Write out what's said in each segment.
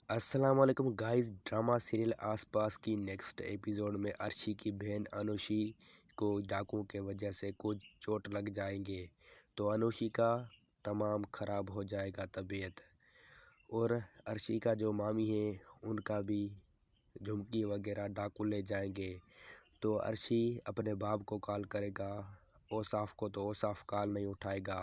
السلام علیکم guys, drama serial آس پاس کی نیکسٹ ایپیسوڈ میں ارشی کی بہن انوشی کو ڈاکوؤں کے وجہ سے کچھ چوٹ لگ جائیں گے تو انوشی کا تمام خراب ہو جائے گا طبیعت، اور ارشی کا جو مامی ہے ان کا بھی جھمکی وغیرہ ڈاکو لے جائیں گے۔ تو ارشی اپنے باپ کو کال کرے گا اوصاف کو، تو اوصاف کال نہیں اٹھائے گا،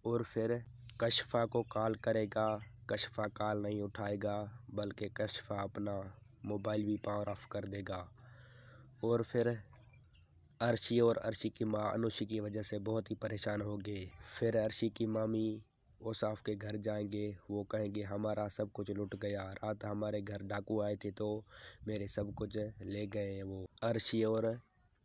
اور پھر کشفا کو کال کرے گا، کشفا کال نہیں اٹھائے گا، بلکہ کشفا اپنا موبائل بھی پاور آف کر دے گا۔ اور پھر ارشی اور ارشی کی ماں انوشی کی وجہ سے بہت ہی پریشان ہو گئے۔ پھر ارشی کی مامی اوصاف کے گھر جائیں گے، وہ کہیں گے ہمارا سب کچھ لٹ گیا، رات ہمارے گھر ڈاکو آئے تھے تو میرے سب کچھ لے گئے ہیں وہ۔ ارشی اور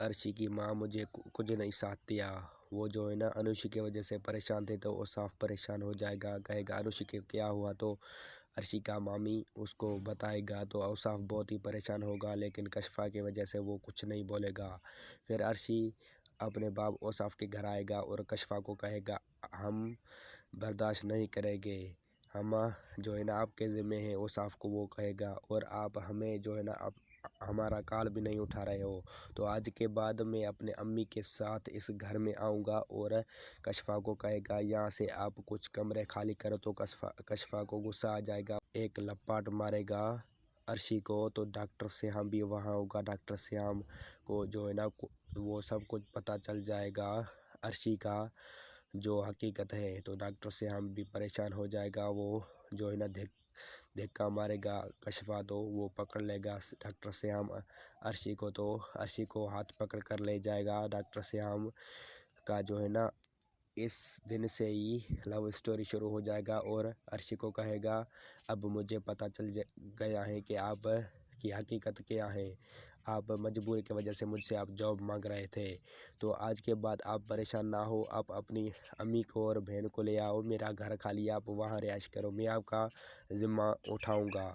ارشی کی ماں مجھے کچھ نہیں ساتھ دیا، وہ جو ہے نا انوشی کی وجہ سے پریشان تھے، تو اوصاف پریشان ہو جائے گا، کہے گا انوشی کے کیا ہوا، تو ارشی کا مامی اس کو بتائے گا، تو اوصاف بہت ہی پریشان ہوگا، لیکن کشفا کی وجہ سے وہ کچھ نہیں بولے گا۔ پھر ارشی اپنے باپ اوصاف کے گھر آئے گا اور کشفا کو کہے گا ہم برداشت نہیں کریں گے، ہم جو ہے نا آپ کے ذمہ ہیں، اوصاف کو وہ کہے گا، اور آپ ہمیں جو ہے نا ہمارا کال بھی نہیں اٹھا رہے ہو، تو آج کے بعد میں اپنے امی کے ساتھ اس گھر میں آؤں گا۔ اور کشفا کو کہے گا یہاں سے آپ کچھ کمرے خالی کرو، تو کشفا کو غصہ آ جائے گا، ایک لپاٹ مارے گا ارشی کو، تو ڈاکٹر سیام بھی وہاں ہوگا، ڈاکٹر سیام کو جو ہے نا وہ سب کچھ پتہ چل جائے گا ارشی کا جو حقیقت ہے، تو ڈاکٹر سیام بھی پریشان ہو جائے گا، وہ جو ہے نا دھکا مارے گا کشفا، تو وہ پکڑ لے گا ڈاکٹر سیام ارشی کو، تو ارشی کو ہاتھ پکڑ کر لے جائے گا ڈاکٹر سیام کا جو ہے نا اس دن سے ہی لو اسٹوری شروع ہو جائے گا، اور ارشی کو کہے گا اب مجھے پتہ چل گیا ہے کہ آپ کی حقیقت کیا ہے، آپ مجبوری کی وجہ سے مجھ سے آپ جاب مانگ رہے تھے، تو آج کے بعد آپ پریشان نہ ہو، آپ اپنی امی کو اور بہن کو لے آؤ، میرا گھر خالی، آپ وہاں رہائش کرو، میں آپ کا ذمہ اٹھاؤں گا۔